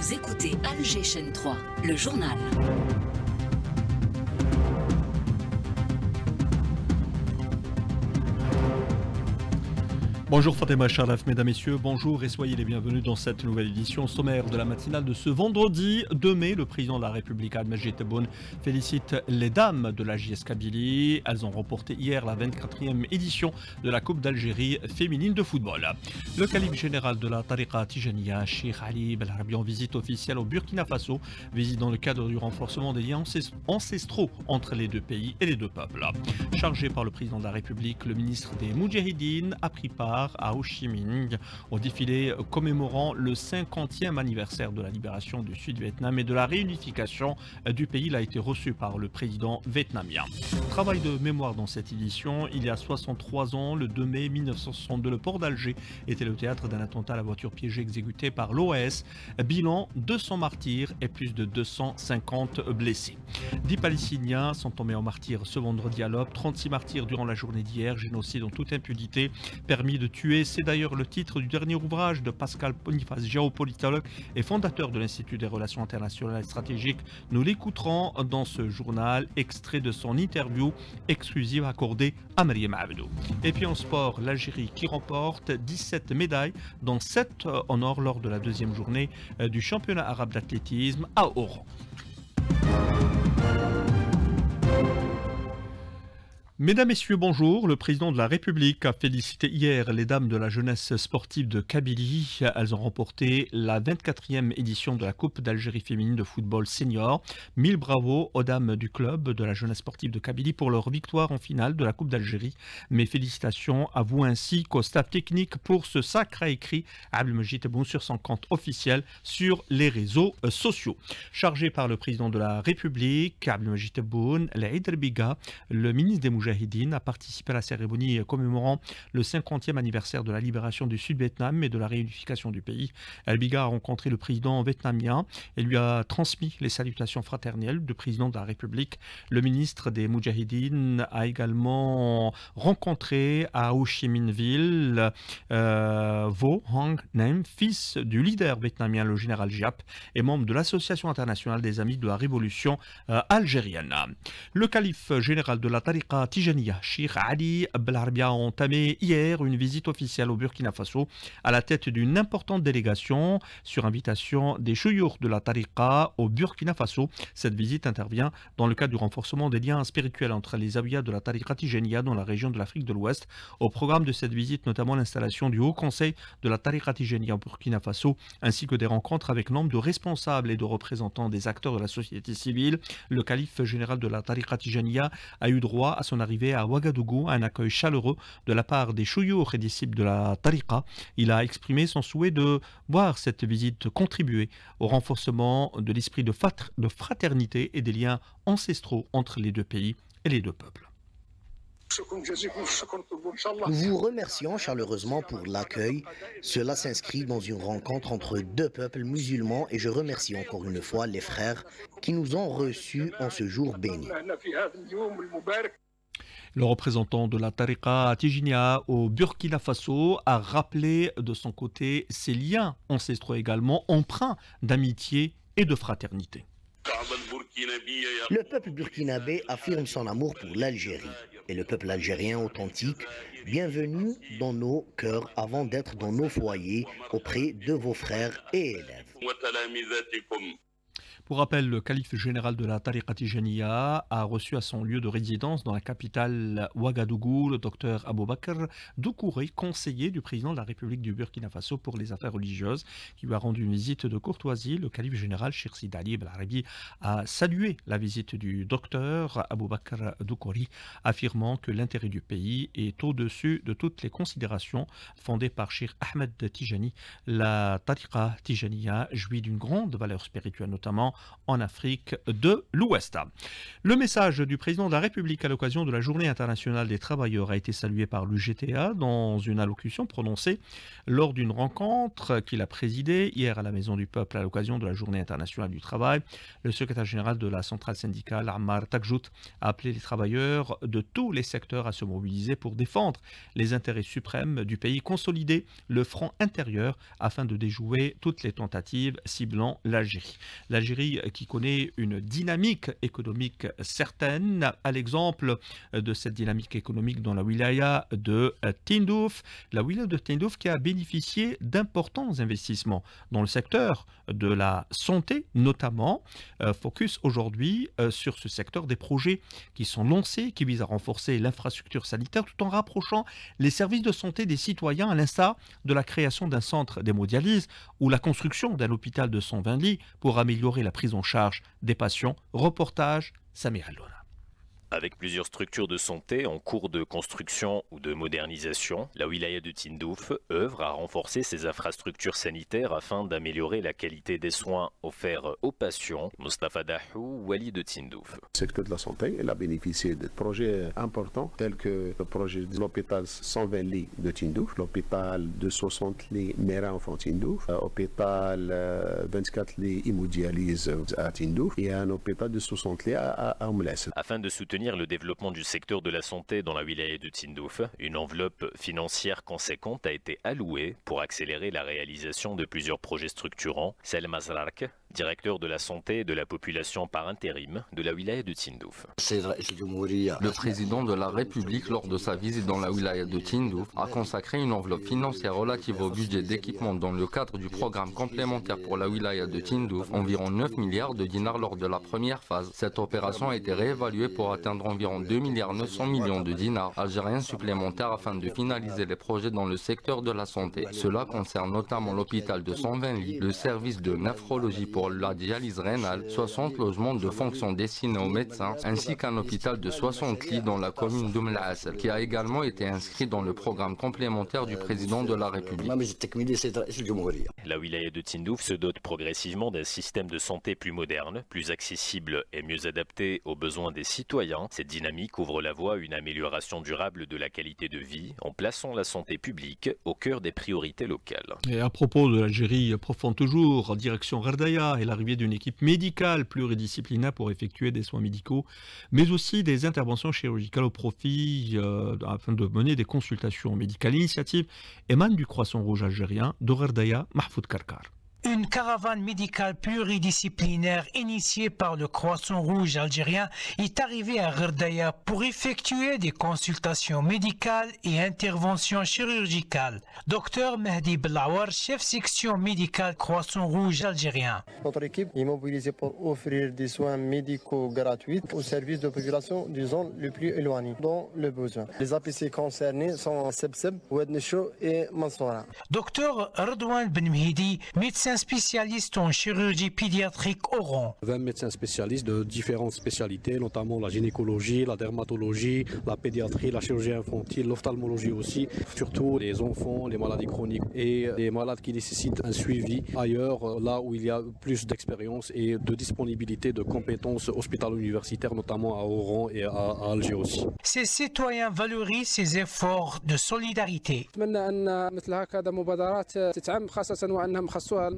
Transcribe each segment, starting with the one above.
Vous écoutez Alger Chaîne 3, le journal. Bonjour Fatima Charaf, mesdames, messieurs, bonjour et soyez les bienvenus dans cette nouvelle édition sommaire de la matinale de ce vendredi 2 mai. Le président de la République, Abdelmadjid Tebboune, félicite les dames de la JS Kabylie. Elles ont remporté hier la 24e édition de la Coupe d'Algérie féminine de football. Le calife général de la Tariqa Tijaniya, Cheikh Ali Belarabi, en visite officielle au Burkina Faso, visite dans le cadre du renforcement des liens ancestraux entre les deux pays et les deux peuples. Chargé par le président de la République, le ministre des Moudjahidines a pris part à Ho Chi Minh au défilé commémorant le 50e anniversaire de la libération du Sud-Vietnam et de la réunification du pays. Il a été reçu par le président vietnamien. Travail de mémoire dans cette édition. Il y a 63 ans, le 2 mai 1962, le port d'Alger était le théâtre d'un attentat à la voiture piégée exécuté par l'OAS. Bilan, 200 martyrs et plus de 250 blessés. 10 Palestiniens sont tombés en martyrs ce vendredi à l'aube. 36 martyrs durant la journée d'hier. Génocide en toute impunité, permis de tuer. C'est d'ailleurs le titre du dernier ouvrage de Pascal Boniface, géopolitologue et fondateur de l'Institut des relations internationales et stratégiques. Nous l'écouterons dans ce journal, extrait de son interview exclusive accordée à Mariam Abdou. Et puis en sport, l'Algérie qui remporte 17 médailles, dont 7 en or lors de la deuxième journée du championnat arabe d'athlétisme à Oran. Mesdames, Messieurs, bonjour. Le président de la République a félicité hier les dames de la jeunesse sportive de Kabylie. Elles ont remporté la 24e édition de la Coupe d'Algérie féminine de football senior. 1000 bravos aux dames du club de la jeunesse sportive de Kabylie pour leur victoire en finale de la Coupe d'Algérie. Mes félicitations à vous ainsi qu'au staff technique pour ce sacre, a écrit Abdelmadjid Tebboune sur son compte officiel sur les réseaux sociaux. Chargé par le président de la République, Abdelmadjid Tebboune, l'Aïd Biga, le ministre des Moudjahidines, a participé à la cérémonie commémorant le 50e anniversaire de la libération du Sud-Vietnam et de la réunification du pays. El Biga a rencontré le président vietnamien et lui a transmis les salutations fraternelles du président de la République. Le ministre des Moudjahidines a également rencontré à Ho Chi Minh Ville Vo Hang Nam, fils du leader vietnamien, le général Giap, et membre de l'Association internationale des amis de la révolution algérienne. Le calife général de la Tariqa Tijaniya, Cheikh Ali Belarabi, a entamé hier une visite officielle au Burkina Faso à la tête d'une importante délégation sur invitation des chouyours de la Tariqa au Burkina Faso. Cette visite intervient dans le cadre du renforcement des liens spirituels entre les awiyas de la Tariqa Tijaniya dans la région de l'Afrique de l'Ouest. Au programme de cette visite, notamment l'installation du Haut Conseil de la Tariqa Tijaniya au Burkina Faso, ainsi que des rencontres avec nombre de responsables et de représentants des acteurs de la société civile. Le calife général de la Tariqa Tijaniya a eu droit à son arrivée à Ouagadougou, un accueil chaleureux de la part des chouyours et disciples de la Tariqa. Il a exprimé son souhait de voir cette visite contribuer au renforcement de l'esprit de fraternité et des liens ancestraux entre les deux pays et les deux peuples. Nous vous remercions chaleureusement pour l'accueil. Cela s'inscrit dans une rencontre entre deux peuples musulmans et je remercie encore une fois les frères qui nous ont reçus en ce jour béni. Le représentant de la Tariqa Tijaniya au Burkina Faso a rappelé de son côté ses liens ancestraux également empreints d'amitié et de fraternité. Le peuple burkinabé affirme son amour pour l'Algérie et le peuple algérien authentique. Bienvenue dans nos cœurs avant d'être dans nos foyers auprès de vos frères et élèves. Pour rappel, le calife général de la Tariqa Tijaniya a reçu à son lieu de résidence dans la capitale Ouagadougou le docteur Aboubakr Doucouré, conseiller du président de la République du Burkina Faso pour les affaires religieuses, qui lui a rendu une visite de courtoisie. Le calife général Cheikh Sidi Ali Belarabi a salué la visite du docteur Aboubakr Doucouré, affirmant que l'intérêt du pays est au-dessus de toutes les considérations fondées par Cheikh Ahmed Tijani. La Tariqa Tijaniya jouit d'une grande valeur spirituelle, notamment en Afrique de l'Ouest. Le message du président de la République à l'occasion de la Journée internationale des travailleurs a été salué par l'UGTA dans une allocution prononcée lors d'une rencontre qu'il a présidée hier à la Maison du Peuple à l'occasion de la Journée internationale du travail. Le secrétaire général de la centrale syndicale, Ammar Takjout, a appelé les travailleurs de tous les secteurs à se mobiliser pour défendre les intérêts suprêmes du pays, consolider le front intérieur afin de déjouer toutes les tentatives ciblant l'Algérie. L'Algérie qui connaît une dynamique économique certaine, à l'exemple de cette dynamique économique dans la wilaya de Tindouf. La wilaya de Tindouf qui a bénéficié d'importants investissements dans le secteur de la santé, notamment. Focus aujourd'hui sur ce secteur des projets qui sont lancés, qui visent à renforcer l'infrastructure sanitaire tout en rapprochant les services de santé des citoyens, à l'instar de la création d'un centre d'hémodialyse ou la construction d'un hôpital de 120 lits pour améliorer la prise en charge des patients. Reportage Samir Alona. Avec plusieurs structures de santé en cours de construction ou de modernisation, la wilaya de Tindouf œuvre à renforcer ses infrastructures sanitaires afin d'améliorer la qualité des soins offerts aux patients. Mustafa Dahou, wali de Tindouf. Le secteur de la santé a bénéficié de projets importants tels que le projet de l'hôpital 120 lits de Tindouf, l'hôpital de 60 lits Mera enfant Tindouf, l'hôpital 24 lits hémodialyse à Tindouf et un hôpital de 60 lits à Oumles. Afin de soutenir le développement du secteur de la santé dans la wilaya de Tindouf, une enveloppe financière conséquente a été allouée pour accélérer la réalisation de plusieurs projets structurants. Selma Zrark, directeur de la santé et de la population par intérim de la wilaya de Tindouf. Le président de la République, lors de sa visite dans la wilaya de Tindouf, a consacré une enveloppe financière relative au budget d'équipement dans le cadre du programme complémentaire pour la wilaya de Tindouf, environ 9 milliards de dinars lors de la première phase. Cette opération a été réévaluée pour atteindre environ 2 milliards 900 millions de dinars algériens supplémentaires afin de finaliser les projets dans le secteur de la santé. Cela concerne notamment l'hôpital de 120 lits, le service de néphrologie pour la dialyse rénale, 60 logements de fonction destinés aux médecins, ainsi qu'un hôpital de 60 lits dans la commune d'Oum El Assel, qui a également été inscrit dans le programme complémentaire du président de la République. La wilaya de Tindouf se dote progressivement d'un système de santé plus moderne, plus accessible et mieux adapté aux besoins des citoyens. Cette dynamique ouvre la voie à une amélioration durable de la qualité de vie en plaçant la santé publique au cœur des priorités locales. Et à propos de l'Algérie profonde toujours, en direction Gherdaya et l'arrivée d'une équipe médicale pluridisciplinaire pour effectuer des soins médicaux, mais aussi des interventions chirurgicales au profit afin de mener des consultations médicales. L'initiative émane du Croissant Rouge algérien de Gherdaya, Mahfoud Karkar. Une caravane médicale pluridisciplinaire initiée par le Croissant Rouge algérien est arrivée à Gherdaya pour effectuer des consultations médicales et interventions chirurgicales. Docteur Mehdi Belawar, chef section médicale Croissant Rouge algérien. Notre équipe est mobilisée pour offrir des soins médicaux gratuits au service de populations des zones les plus éloignées dont le besoin. Les APC concernés sont Sebseb, Oued Necho et Mansoura. Docteur Redouane Ben Mehdi, médecin spécialistes en chirurgie pédiatrique Oran. 20 médecins spécialistes de différentes spécialités, notamment la gynécologie, la dermatologie, la pédiatrie, la chirurgie infantile, l'ophtalmologie aussi, surtout les enfants, les maladies chroniques et les malades qui nécessitent un suivi ailleurs, là où il y a plus d'expérience et de disponibilité de compétences hospitalo-universitaires, notamment à Oran et à Alger aussi. Ces citoyens valorisent ces efforts de solidarité.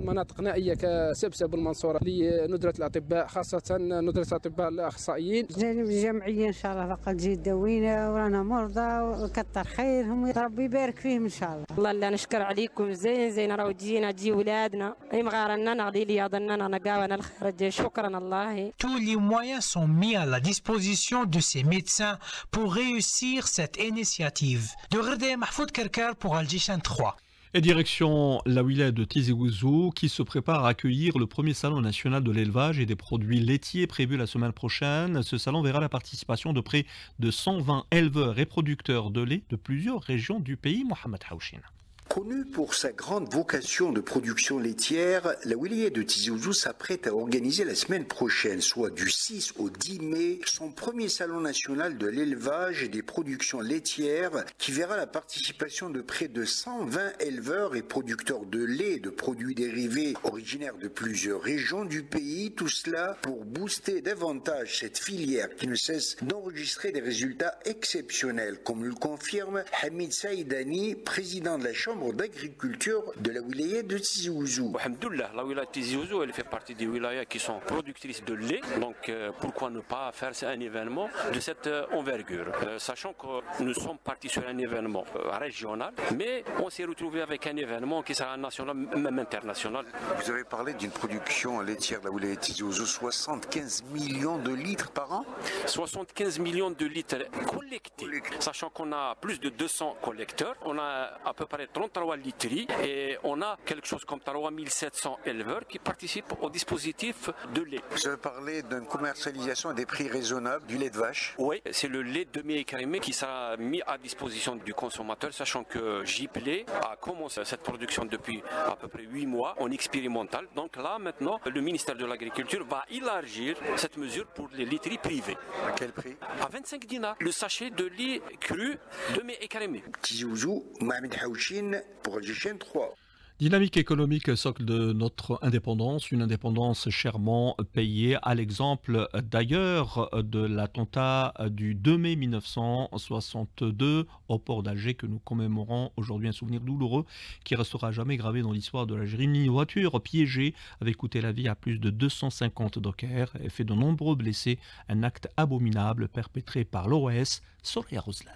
مناطق نائيه كسبسب والمنصوره لندره الاطباء خاصه ندره الاطباء الاخصائيين. الجمعيه ان شاء الله لقد جيت دوينا ورانا مرضى وكثر خيرهم ربي يبارك فيهم ان شاء الله. والله لا نشكر عليكم زين راهو تجينا تجي ولادنا اي مغارنا نغدي لي ظننا نقاونا الخرج شكرا الله. Tous les moyens sont mis à la disposition de ces médecins pour réussir cette initiative. De Gherdaya, Mahfoud Karkar pour Al-Jishan 3. Et direction la wilaya de Tizi Ouzou qui se prépare à accueillir le premier salon national de l'élevage et des produits laitiers prévu la semaine prochaine. Ce salon verra la participation de près de 120 éleveurs et producteurs de lait de plusieurs régions du pays. Mohamed Haouchine. Connue pour sa grande vocation de production laitière, la wilaya de Tizi Ouzou s'apprête à organiser la semaine prochaine, soit du 6 au 10 mai, son premier salon national de l'élevage et des productions laitières qui verra la participation de près de 120 éleveurs et producteurs de lait et de produits dérivés originaires de plusieurs régions du pays, tout cela pour booster davantage cette filière qui ne cesse d'enregistrer des résultats exceptionnels, comme le confirme Hamid Saïdani, président de la Chambre d'agriculture de la wilaya de Tizi Ouzou. Alhamdoulilah, la wilaya de Tizi Ouzou, elle fait partie des wilayas qui sont productrices de lait, donc pourquoi ne pas faire un événement de cette envergure, sachant que nous sommes partis sur un événement régional, mais on s'est retrouvé avec un événement qui sera national, même international. Vous avez parlé d'une production laitière de la wilaya de Tizi Ouzou, 75 millions de litres par an. 75 millions de litres collectés, sachant qu'on a plus de 200 collecteurs, on a à peu près 33 literies et on a quelque chose comme 3700 éleveurs qui participent au dispositif de lait. Vous avez parlé d'une commercialisation à des prix raisonnables du lait de vache. Oui, c'est le lait demi-écrémé qui sera mis à disposition du consommateur, sachant que J-Play a commencé cette production depuis à peu près 8 mois en expérimental. Donc là maintenant, le ministère de l'Agriculture va élargir cette mesure pour les laiteries privées. À quel prix? À 25 dinars, le sachet de lait cru demi-écrémé. Tizi Ouzou, Mohamed Haouchine pour Algérie 3. Dynamique économique, socle de notre indépendance, une indépendance chèrement payée, à l'exemple d'ailleurs de l'attentat du 2 mai 1962 au port d'Alger que nous commémorons aujourd'hui, un souvenir douloureux qui restera jamais gravé dans l'histoire de l'Algérie. Une voiture piégée avait coûté la vie à plus de 250 dockers et fait de nombreux blessés, un acte abominable perpétré par l'OAS. Soria Ruslan.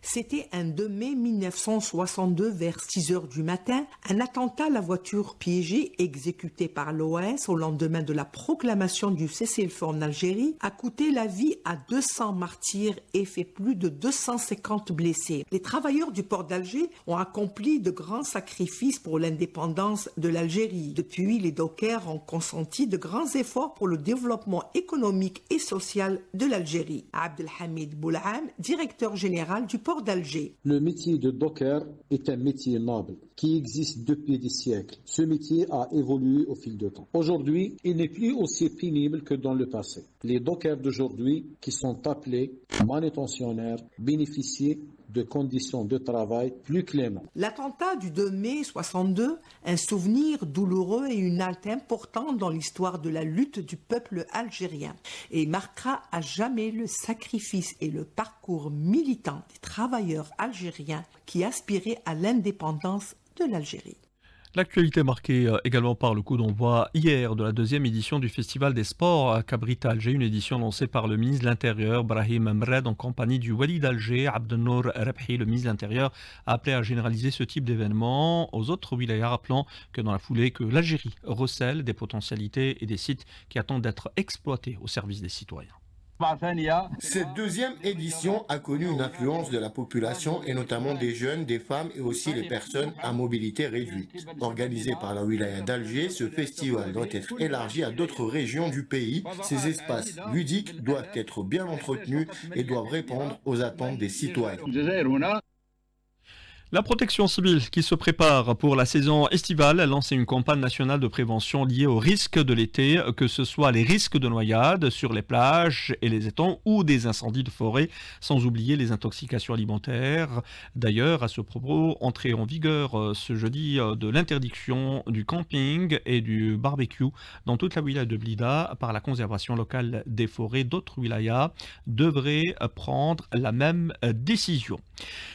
C'était un 2 mai 1962 vers 6 h du matin, un attentat à la voiture piégée exécuté par l'OAS au lendemain de la proclamation du cessez-le-feu en Algérie a coûté la vie à 200 martyrs et fait plus de 250 blessés. Les travailleurs du port d'Alger ont accompli de grands sacrifices pour l'indépendance de l'Algérie. Depuis, les dockers ont consenti de grands efforts pour le développement économique et social de l'Algérie. Abdelhamid Boulham, directeur général du port d'Alger. Le métier de docker est un métier noble qui existe depuis des siècles. Ce métier a évolué au fil du temps. Aujourd'hui, il n'est plus aussi pénible que dans le passé. Les dockers d'aujourd'hui, qui sont appelés manutentionnaires, bénéficient de conditions de travail plus clémentes. L'attentat du 2 mai 62, un souvenir douloureux et une halte importante dans l'histoire de la lutte du peuple algérien et marquera à jamais le sacrifice et le parcours militant des travailleurs algériens qui aspiraient à l'indépendance de l'Algérie. L'actualité marquée également par le coup d'envoi hier de la deuxième édition du Festival des Sports à Cabrit Alger, une édition lancée par le ministre de l'Intérieur, Brahim Mred, en compagnie du Wali d'Alger, Abdelnour Rebhi. Le ministre de l'Intérieur a appelé à généraliser ce type d'événement aux autres wilayas, rappelant que dans la foulée que l'Algérie recèle des potentialités et des sites qui attendent d'être exploités au service des citoyens. Cette deuxième édition a connu une influence de la population et notamment des jeunes, des femmes et aussi les personnes à mobilité réduite. Organisé par la wilaya d'Alger, ce festival doit être élargi à d'autres régions du pays. Ces espaces ludiques doivent être bien entretenus et doivent répondre aux attentes des citoyens. La protection civile qui se prépare pour la saison estivale a lancé une campagne nationale de prévention liée aux risques de l'été, que ce soit les risques de noyade sur les plages et les étangs ou des incendies de forêt, sans oublier les intoxications alimentaires. D'ailleurs, à ce propos, entrée en vigueur ce jeudi de l'interdiction du camping et du barbecue dans toute la wilaya de Blida par la conservation locale des forêts. D'autres wilayas devraient prendre la même décision.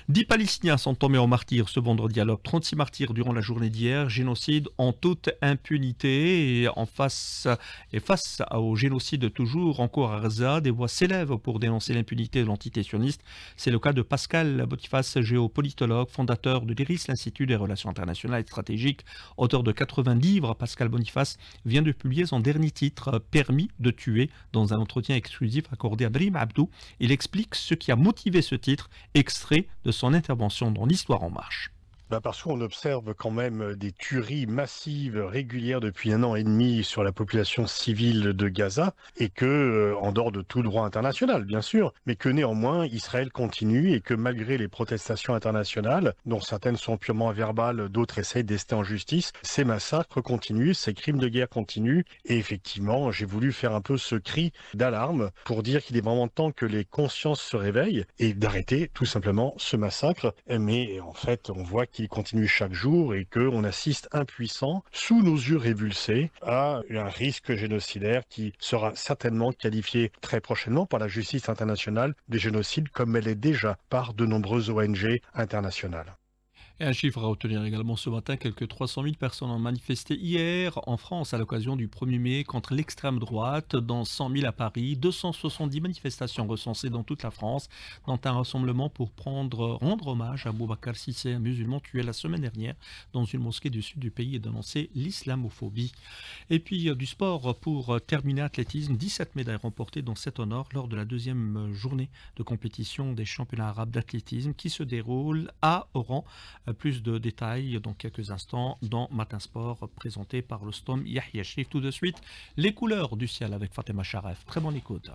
10 Palestiniens sont tombés en martyrs ce vendredi à l'aube. 36 martyrs durant la journée d'hier. Génocide en toute impunité. Et face au génocide toujours en cours à Gaza, des voix s'élèvent pour dénoncer l'impunité de l'entité sioniste. C'est le cas de Pascal Boniface, géopolitologue, fondateur de l'IRIS, l'Institut des relations internationales et stratégiques, auteur de 80 livres. Pascal Boniface vient de publier son dernier titre, Permis de tuer, dans un entretien exclusif accordé à Brahim Abdou. Il explique ce qui a motivé ce titre, extrait de son intervention dans l'Histoire en marche. Parce qu'on observe quand même des tueries massives, régulières depuis 1 an et demi sur la population civile de Gaza et que, en dehors de tout droit international, bien sûr, mais que néanmoins Israël continue et que malgré les protestations internationales, dont certaines sont purement verbales, d'autres essayent d'ester en justice, ces massacres continuent, ces crimes de guerre continuent et effectivement, j'ai voulu faire un peu ce cri d'alarme pour dire qu'il est vraiment temps que les consciences se réveillent et d'arrêter tout simplement ce massacre. Mais en fait, on voit qu'il continue chaque jour et qu'on assiste impuissant, sous nos yeux révulsés, à un risque génocidaire qui sera certainement qualifié très prochainement par la justice internationale des génocides comme elle est déjà par de nombreuses ONG internationales. Et un chiffre à retenir également ce matin, quelques 300 000 personnes ont manifesté hier en France à l'occasion du 1er mai contre l'extrême droite, dont 100 000 à Paris, 270 manifestations recensées dans toute la France, dont un rassemblement pour rendre hommage à Boubacar Sissé, un musulman tué la semaine dernière dans une mosquée du sud du pays et dénoncer l'islamophobie. Et puis du sport pour terminer, athlétisme, 17 médailles remportées dont 7 honneurs lors de la 2e journée de compétition des championnats arabes d'athlétisme qui se déroule à Oran. Plus de détails dans quelques instants dans Matin Sport présenté par le STOM Yahya Shrif. Tout de suite, les couleurs du ciel avec Fatima Charef. Très bonne écoute.